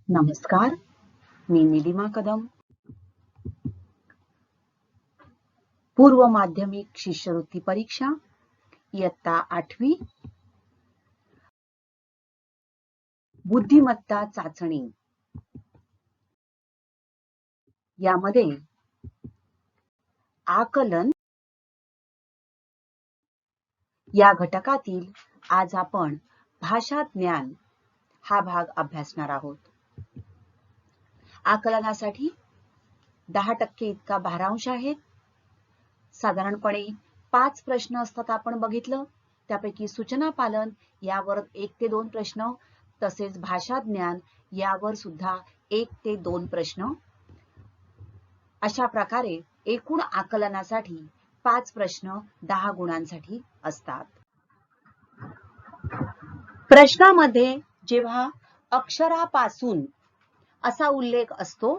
नमस्कार, मी निलिमा कदम. पूर्व माध्यमिक शिष्यवृत्ती परीक्षा इयत्ता 8वी बुद्धिमत्ता चाचणी यामध्ये आकलन या घटकातील आज आपण भाषा ज्ञान हा भाग अभ्यासणार आहोत. आकलनासाठी 10% इतका भारांश आहे. साधारणपणे 5 प्रश्न असतात आपण बघितलं. त्यापैकी सूचना पालन यावर 1 ते 2 प्रश्न, तसेच भाषा ज्ञान यावर सुद्धा 1 ते 2 प्रश्न. अशा प्रकारे एकूण आकलनासाठी 5 प्रश्न 10 गुणांसाठी असतात. प्रश्नामध्ये जेव्हा अक्षरापासून असा उल्लेख असतो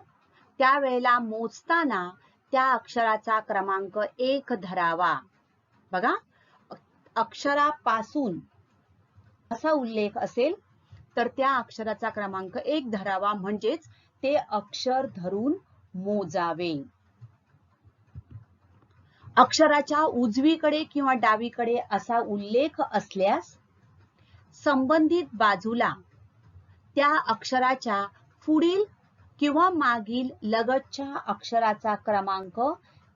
त्यावेळेला मोजताना त्या अक्षराचा क्रमांक 1 धरावा. बघा, अक्षरापासून असा उल्लेख असेल तर त्या अक्षराचा क्रमांक 1 धरावा, म्हणजेच ते अक्षर धरून मोजावे. अक्षराच्या उजवीकडे किंवा डावीकडे असा उल्लेख असल्यास संबंधित बाजूला त्या अक्षराच्या पुढील किंवा मागील लगतच्या अक्षराचा क्रमांक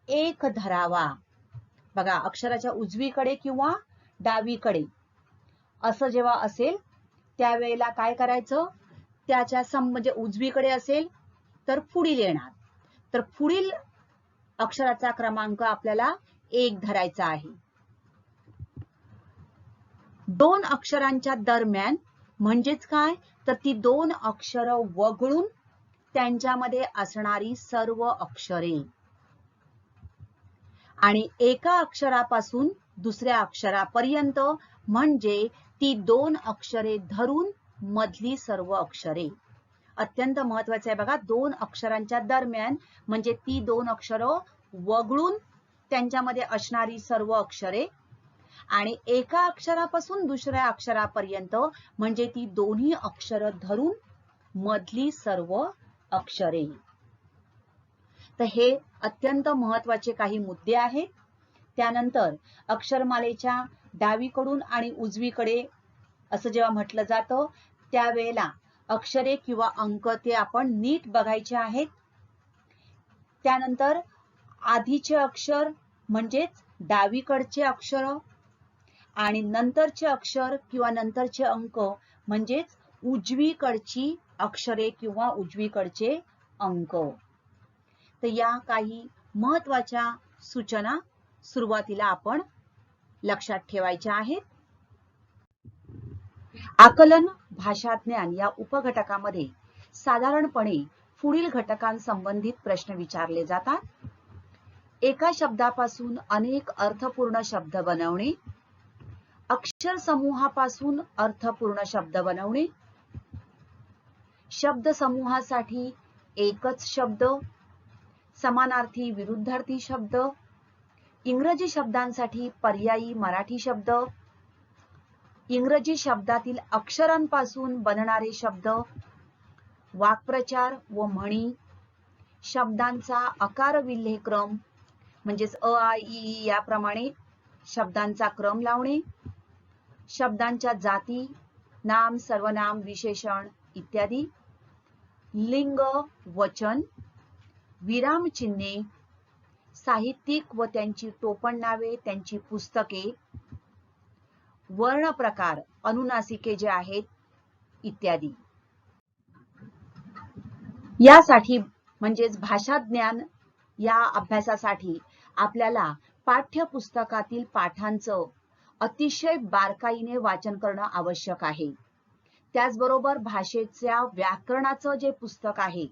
1 धरावा. बघा, अक्षराच्या उजवीकडे किंवा डावीकडे असं जेव्हा असेल त्यावेळेला काय करायचं, त्याच्या म्हणजे उजवीकडे असेल तर पुढील येणार, तर पुढील अक्षराचा क्रमांक आपल्याला 1 धरायचा आहे. 2 अक्षरांच्या दरम्यान म्हणजेच काय, तर ती 2 अक्षरं वगळून त्यांच्यामध्ये असणारी सर्व अक्षरे आणि एका अक्षरापासून दुसऱ्या अक्षरापर्यंत म्हणजे ती 2 अक्षरे धरून मधली सर्व अक्षरे. अत्यंत महत्वाचे आहे बघा, 2 अक्षरांच्या दरम्यान म्हणजे ती 2 अक्षरं वगळून त्यांच्यामध्ये असणारी सर्व अक्षरे आणि एका अक्षरापासून दुसऱ्या अक्षरापर्यंत म्हणजे ती दोन्ही अक्षरं धरून मधली सर्व अक्षरे. तर हे अत्यंत महत्वाचे काही मुद्दे आहेत. त्यानंतर अक्षरमालेच्या डावीकडून आणि उजवीकडे असं जेव्हा म्हटलं जातं त्यावेळेला अक्षरे किंवा अंक ते आपण नीट बघायचे आहेत. त्यानंतर आधीचे अक्षर म्हणजेच डावीकडचे अक्षर आणि नंतरचे अक्षर किंवा नंतरचे अंक म्हणजेच उजवीकडची अक्षरे किंवा उजवीकडचे अंक. तर या काही महत्वाच्या सूचना सुरुवातीला आपण लक्षात ठेवायच्या आहेत. आकलन भाषा ज्ञान या उपघटकामध्ये साधारणपणे पुढील घटकांसंबंधित प्रश्न विचारले जातात. एका शब्दापासून अनेक अर्थपूर्ण शब्द बनवणे, अक्षर समूहापासून अर्थपूर्ण शब्द बनवणे, शब्द समूहासाठी एकच शब्द, समानार्थी विरुद्धार्थी शब्द, इंग्रजी शब्दांसाठी पर्यायी मराठी शब्द, इंग्रजी शब्दातील अक्षरांपासून बनणारे शब्द, वाक्प्रचार व म्हणी, शब्दांचा आकार विल्हे क्रम म्हणजेच अ आ इ ई याप्रमाणे शब्दांचा क्रम लावणे, शब्दांच्या जाती, नाम, सर्वनाम, विशेषण इत्यादी, लिंग, वचन, विरामचिन्हे, साहित्यिक व त्यांची टोपणनावे, त्यांची पुस्तके, वर्ण प्रकार, अनुनासिके जे आहेत इत्यादी. यासाठी म्हणजेच भाषा ज्ञान या अभ्यासासाठी आपल्याला पाठ्यपुस्तकातील पाठांचं अतिशय बारकाईने वाचन करणं आवश्यक आहे. त्याचबरोबर भाषेच्या व्याकरणाचं जे पुस्तक आहे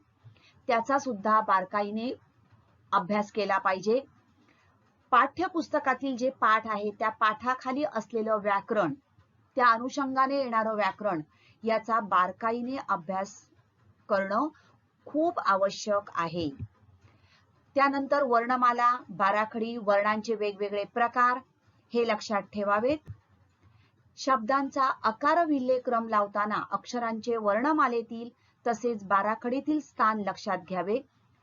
त्याचा सुद्धा बारकाईने अभ्यास केला पाहिजे. पाठ्यपुस्तकातील जे पाठ आहे त्या पाठाखाली असलेलं व्याकरण, त्या अनुषंगाने येणारं व्याकरण याचा बारकाईने अभ्यास करणं खूप आवश्यक आहे. त्यानंतर वर्णमाला, बाराखडी, वर्णांचे वेगवेगळे प्रकार हे लक्षात ठेवावेत. शब्दांचा आकार विल्हे क्रम लावताना अक्षरांचे वर्णमालेतील तसेच बाराखडीतील स्थान लक्षात घ्यावे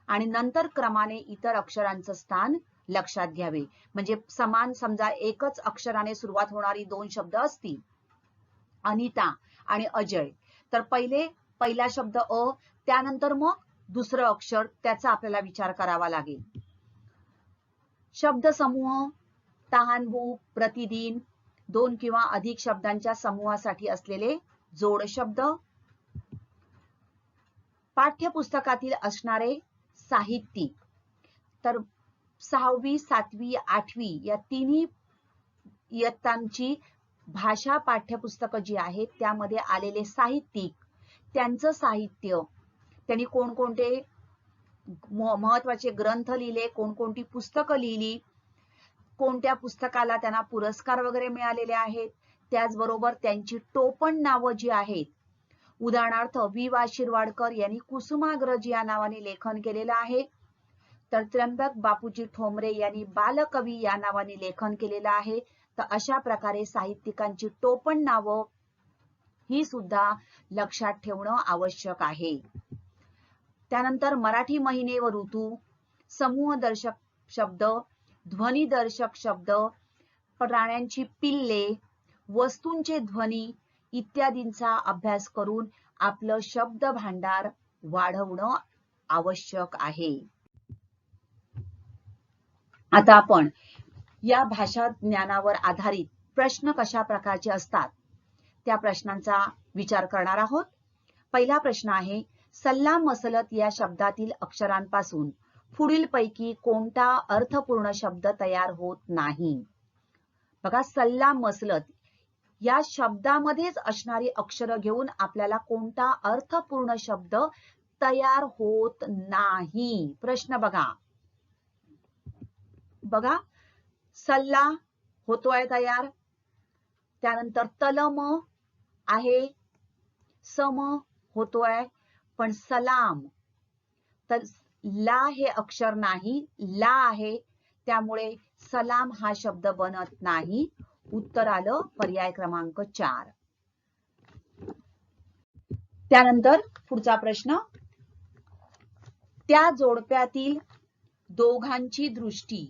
आणि नंतर क्रमाने इतर अक्षरांचं स्थान लक्षात घ्यावे. म्हणजे समान समजा एकच अक्षराने सुरुवात होणारी दोन शब्द असतील, अनिता आणि अजय, तर पहिला शब्द अ, त्यानंतर मग दुसरं अक्षर, त्याचा आपल्याला विचार करावा लागेल. शब्द समूह, तहानभूक, प्रतिदिन, दोन किंवा अधिक शब्दांच्या समूहासाठी असलेले जोड शब्द, पाठ्यपुस्तकातील असणारे साहित्यिक, तर 6वी, 7वी, 8वी या तिन्ही इयत्तांची भाषा पाठ्यपुस्तकं जी आहेत त्यामध्ये आलेले साहित्यिक, त्यांचं साहित्य, त्यांनी कोणकोणते महत्वाचे ग्रंथ लिहिले, कोणकोणती पुस्तकं लिहिली, कोणत्या पुस्तकाला त्यांना पुरस्कार वगैरे मिळालेले आहेत, त्याचबरोबर त्यांची टोपण नावं जी आहेत, उदाहरणार्थ वि वा शिरवाडकर यांनी कुसुमाग्रज या नावाने लेखन केलेलं आहे, तर त्र्यंबक बापूजी ठोंबरे यांनी बालकवी या नावाने लेखन केलेलं आहे. तर अशा प्रकारे साहित्यिकांची टोपण नावं ही सुद्धा लक्षात ठेवणं आवश्यक आहे. त्यानंतर मराठी महिने व ऋतू, समूहदर्शक शब्द, ध्वनिदर्शक शब्द, प्राण्यांची पिल्ले, वस्तूंचे ध्वनी इत्यादींचा अभ्यास करून आपलं शब्द भांडार वाढवणं आवश्यक आहे. आता आपण या भाषा ज्ञानावर आधारित प्रश्न कशा प्रकारचे असतात त्या प्रश्नांचा विचार करणार आहोत. पहिला प्रश्न आहे, सल्लाम मसलत या शब्दातील अक्षरांपासून पुढीलपैकी कोणता अर्थपूर्ण शब्द तयार होत नाही? बघा, सल्लाम मसलत या शब्दामध्येच असणारी अक्षरं घेऊन आपल्याला कोणता अर्थपूर्ण शब्द तयार होत नाही? प्रश्न बघा. बघा, सल्ला होतोय तयार, त्यानंतर तलम आहे, सम होतोय, पण सलाम तर ला हे अक्षर नाही, ला आहे, त्यामुळे सलाम हा शब्द बनत नाही. उत्तर आलं पर्याय क्रमांक 4. त्यानंतर पुढचा प्रश्न, त्या जोडप्यातील दोघांची दृष्टी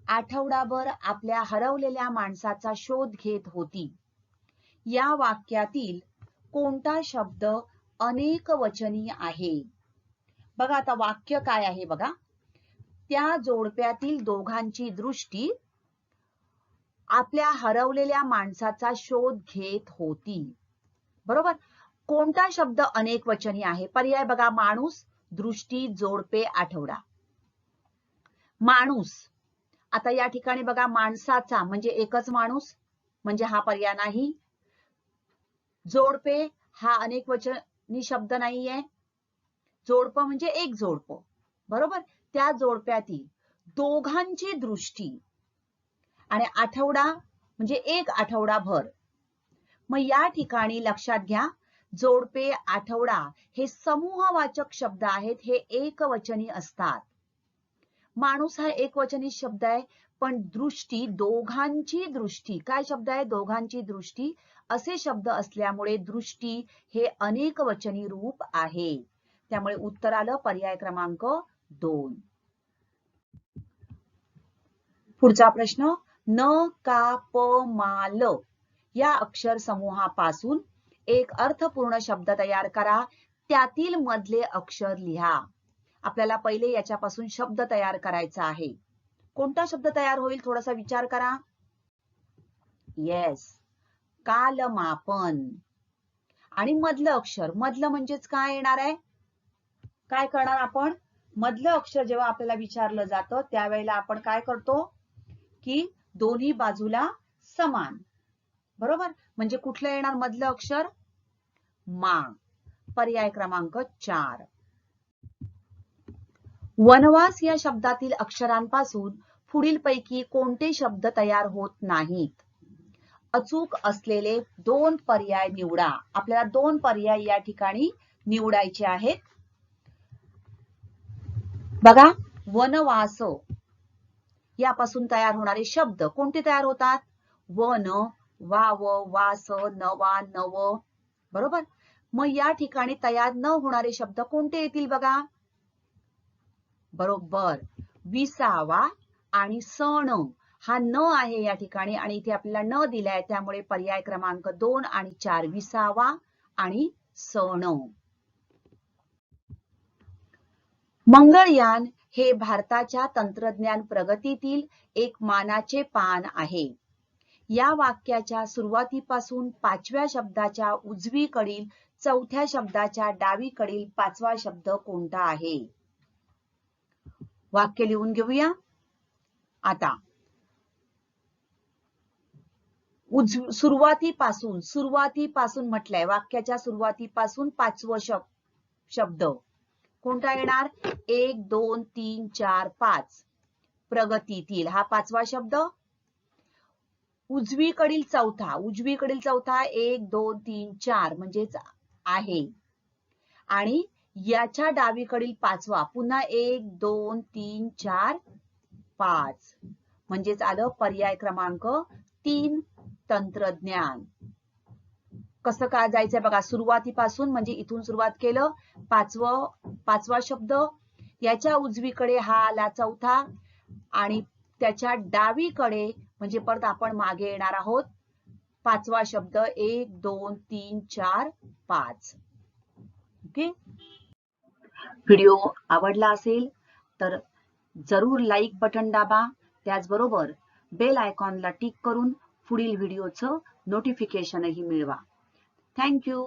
आठवडाभर आपल्या हरवलेल्या माणसाचा शोध घेत होती. या वाक्यातील कोणता शब्द अनेक वचनी आहे? बघा, आता वाक्य काय आहे बघा, त्या जोडप्यातील दोघांची दृष्टी आपल्या हरवलेल्या माणसाचा शोध घेत होती. बरोबर. कोणता शब्द अनेक वचनी आहे? पर्याय बघा, माणूस, दृष्टी, जोडपे, आठवडा. माणूस, आता या ठिकाणी बघा, माणसाचा म्हणजे एकच माणूस, म्हणजे हा पर्याय नाही. जोडपे हा अनेक वचनी शब्द नाहीये, जोडप म्हणजे एक जोडप. बरोबर. त्या जोडप्यातील दोघांची दृष्टी आणि आठवडा म्हणजे एक आठवडाभर. मग या ठिकाणी लक्षात घ्या, जोडपे, आठवडा हे समूहवाचक शब्द आहेत, हे एकवचनी असतात. माणूस हा एकवचनी शब्द आहे, पण दृष्टी, दोघांची दृष्टी, काय शब्द आहे? दोघांची दृष्टी असे शब्द असल्यामुळे दृष्टी हे अनेकवचनी रूप आहे. त्यामुळे उत्तर आलं पर्याय क्रमांक 2. पुढचा प्रश्न, न, का, प, मा, ल या अक्षर समूहापासून एक अर्थपूर्ण शब्द तयार करा. त्यातील मधले अक्षर लिहा. आपल्याला पहिले याच्यापासून शब्द तयार करायचा आहे. कोणता शब्द तयार होईल थोडासा विचार करा. येस, कालमापन. आणि मधलं अक्षर, मधलं म्हणजेच काय येणार आहे? काय करणार आपण? मधलं अक्षर जेव्हा आपल्याला विचारलं जातं त्यावेळेला आपण काय करतो की दोन्ही बाजूला समान. बरोबर. म्हणजे कुठलं येणार मधलं अक्षर? मा. पर्याय क्रमांक 4. वनवास या शब्दातील अक्षरांपासून पुढीलपैकी कोणते शब्द तयार होत नाहीत? अचूक असलेले 2 पर्याय निवडा. आपल्याला 2 पर्याय या ठिकाणी निवडायचे आहेत. बघा, वनवास यापासून तयार होणारे शब्द कोणते तयार होतात? वन, वाव, वास, नवा, नव. बरोबर. मग या ठिकाणी तयार न होणारे शब्द कोणते येतील बघा? बरोबर, विसावा आणि सण. हा न आहे या ठिकाणी आणि इथे आपल्याला न दिलाय, त्यामुळे पर्याय क्रमांक 2 आणि 4 विसावा आणि सण. मंगळयान हे भारताच्या तंत्रज्ञान प्रगतीतील एक मानाचे पान आहे. या वाक्याच्या सुरुवातीपासून 5व्या शब्दाच्या उजवीकडील 4थ्या शब्दाच्या डावीकडील 5वा शब्द कोणता आहे? वाक्य लिहून घेऊया. आता सुरुवातीपासून म्हटलंय, वाक्याच्या सुरुवातीपासून 5वं शब्द कोणता येणार? 1, 2, 3, 4, 5. प्रगतीतील हा 5वा शब्द. उजवीकडील चौथा 1, 2, 3, 4 म्हणजेच आहे. आणि याच्या डावीकडील 5वा पुन्हा 1, 2, 3, 4, 5 म्हणजेच आलं पर्याय क्रमांक 3 तंत्रज्ञान. कसं काय जायचंय बघा, सुरुवातीपासून म्हणजे इथून सुरुवात केलं, 5वा शब्द, याच्या उजवीकडे हा आला 4था आणि त्याच्या डावीकडे म्हणजे परत आपण मागे येणार आहोत, 5वा शब्द 1, 2, 3, 4, 5. ओके. व्हिडिओ आवडला असेल तर जरूर लाईक बटन दाबा, त्याचबरोबर बेल आयकॉनला टिक करून पुढील व्हिडिओचं नोटिफिकेशनही मिळवा. थँक्यू.